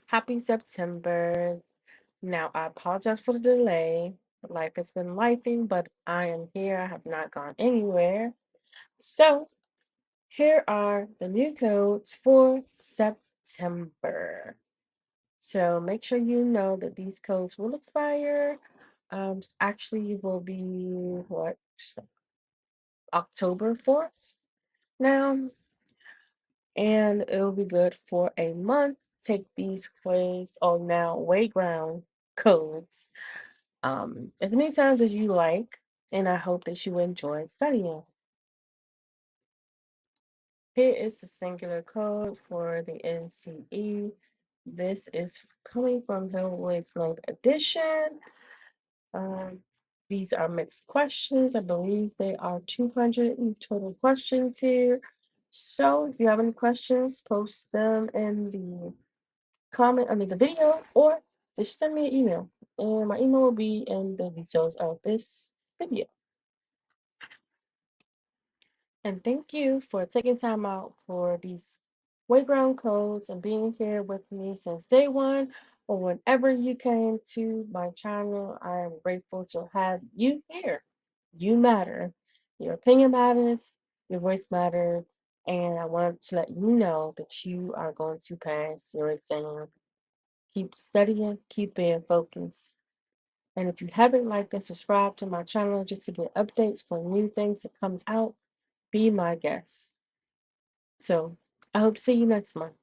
Happy September. Now, I apologize for the delay. Life has been lifing, but I am here. I have not gone anywhere. So, here are the new codes for September. So, make sure you know that these codes will expire. Actually, will be what? October 4th now, and it'll be good for a month. Take these quiz on now Wayground codes as many times as you like, and I hope that you enjoy studying. Here is the singular code for the NCE. This is coming from Helwig's 9th edition. Um, these are mixed questions. I believe they are 200 in total questions here. So if you have any questions, post them in the comment under the video or just send me an email. And my email will be in the details of this video. And thank you for taking time out for these Wayground codes and being here with me since day one or whenever you came to my channel. I am grateful to have you here. You matter. Your opinion matters, your voice matters, and I wanted to let you know that you are going to pass your exam. Keep studying, keep being focused. And if you haven't liked and subscribed to my channel just to get updates for new things that comes out, be my guest. So I hope to see you next month.